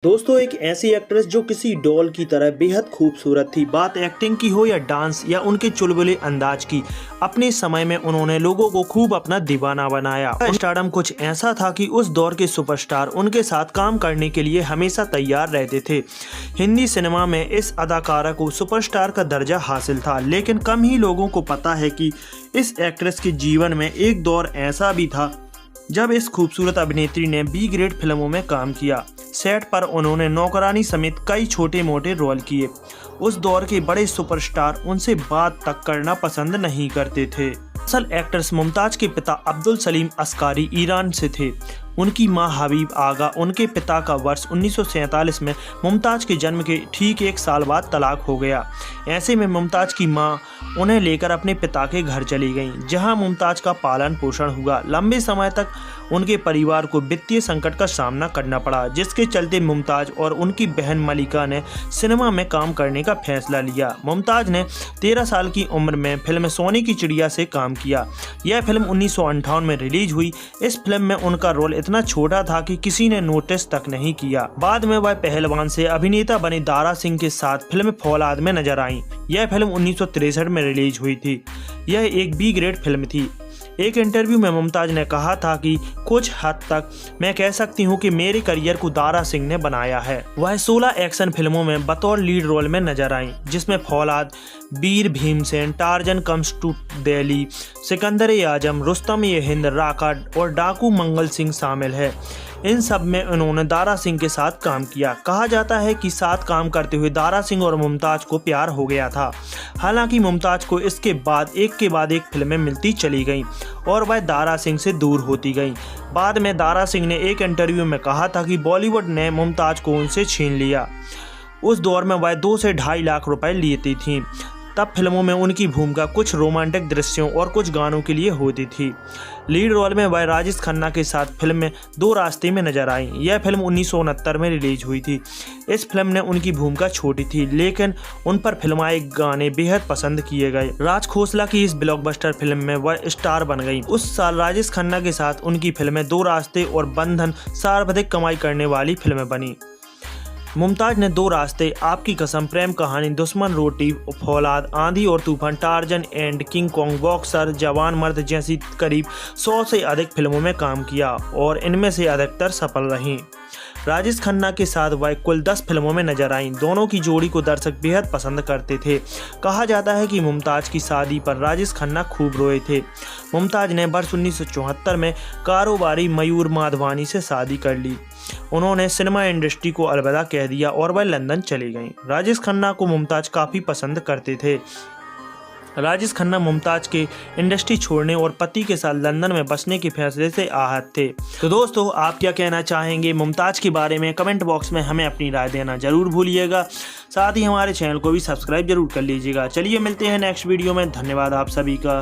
दोस्तों, एक ऐसी एक्ट्रेस जो किसी डॉल की तरह बेहद खूबसूरत थी। बात एक्टिंग की हो या डांस या उनके चुलबुले अंदाज की, अपने समय में उन्होंने लोगों को खूब अपना दीवाना बनाया। स्टारडम कुछ ऐसा था कि उस दौर के सुपरस्टार उनके साथ काम करने के लिए हमेशा तैयार रहते थे। हिंदी सिनेमा में इस अदाकारा को सुपरस्टार का दर्जा हासिल था, लेकिन कम ही लोगों को पता है कि इस एक्ट्रेस के जीवन में एक दौर ऐसा भी था जब इस खूबसूरत अभिनेत्री ने बी ग्रेड फिल्मों में काम किया। सेट पर उन्होंने नौकरानी समेत कई छोटे मोटे रोल किए। उस दौर के बड़े सुपरस्टार उनसे बात तक करना पसंद नहीं करते थे। असल एक्ट्रेस मुमताज के पिता अब्दुल सलीम अस्कारी ईरान से थे। उनकी मां हबीब आगा, उनके पिता का वर्ष 1947 में मुमताज के जन्म के ठीक 1 साल बाद तलाक हो गया। ऐसे में मुमताज की मां उन्हें लेकर अपने पिता के घर चली गईं, जहां मुमताज का पालन पोषण हुआ। लंबे समय तक उनके परिवार को वित्तीय संकट का सामना करना पड़ा, जिसके चलते मुमताज और उनकी बहन मलिका ने सिनेमा में काम करने का फैसला लिया। मुमताज ने 13 साल की उम्र में फिल्म सोने की चिड़िया से काम किया। यह फिल्म 1958 में रिलीज हुई। इस फिल्म में उनका रोल इतना छोटा था कि किसी ने नोटिस तक नहीं किया। बाद में वह पहलवान से अभिनेता बने दारा सिंह के साथ फिल्म फौलाद में नजर आईं। यह फिल्म 1963 में रिलीज हुई थी। यह एक बी ग्रेड फिल्म थी। एक इंटरव्यू में मुमताज ने कहा था कि कुछ हद तक मैं कह सकती हूँ कि मेरे करियर को दारा सिंह ने बनाया है। वह 16 एक्शन फिल्मों में बतौर लीड रोल में नजर आईं, जिसमें Faulad, Veer Bhimsen, Tarzan comes to Delhi, Sikandar-e-Azam, Rustam-e-Hind, राकाट और डाकू मंगल सिंह शामिल है। इन सब में उन्होंने दारा सिंह के साथ काम किया। कहा जाता है कि साथ काम करते हुए दारा सिंह और मुमताज को प्यार हो गया था। हालांकि मुमताज को इसके बाद एक फिल्में मिलती चली गईं और वह दारा सिंह से दूर होती गईं। बाद में दारा सिंह ने एक इंटरव्यू में कहा था कि बॉलीवुड ने मुमताज को उनसे छीन लिया। उस दौर में वह 2 से 2.5 लाख रुपए लेती थीं। तब फिल्मों में उनकी भूमिका कुछ रोमांटिक दृश्यों और कुछ गानों के लिए होती थी। लीड रोल में वह राजेश खन्ना के साथ फिल्म में 2 रास्ते में नजर आईं। यह फिल्म 1969 में रिलीज हुई थी। इस फिल्म ने उनकी भूमिका छोटी थी, लेकिन उन पर फिल्माए गाने बेहद पसंद किए गए। राज खोसला की इस ब्लॉकबस्टर फिल्म में वह स्टार बन गई। उस साल राजेश खन्ना के साथ उनकी फिल्में 2 रास्ते और बंधन सर्वाधिक कमाई करने वाली फिल्में बनी। मुमताज ने 2 रास्ते, आपकी कसम, प्रेम कहानी, दुश्मन रोटी, फौलाद, आंधी और तूफान, torsion and king Kong, boxer, जवान मर्द जैसी करीब 100 से अधिक फिल्मों में काम किया और इनमें से अधिकतर सफल रहीं। राजेश खन्ना के साथ वह कुल 10 फिल्मों में नजर आईं। दोनों की जोड़ी को दर्शक बेहद पसंद करते थे। कहा जाता है कि मुमताज की शादी पर राजेश खन्ना खूब रोए थे। मुमताज ने वर्ष 1974 में कारोबारी मयूर माधवानी से शादी कर ली। उन्होंने सिनेमा इंडस्ट्री को अलविदा कह दिया और वह लंदन चली गईं। राजेश खन्ना को मुमताज काफ़ी पसंद करते थे। राजेश खन्ना मुमताज के इंडस्ट्री छोड़ने और पति के साथ लंदन में बसने के फैसले से आहत थे। तो दोस्तों, आप क्या कहना चाहेंगे मुमताज के बारे में? कमेंट बॉक्स में हमें अपनी राय देना जरूर भूलिएगा। साथ ही हमारे चैनल को भी सब्सक्राइब जरूर कर लीजिएगा। चलिए मिलते हैं नेक्स्ट वीडियो में। धन्यवाद आप सभी का।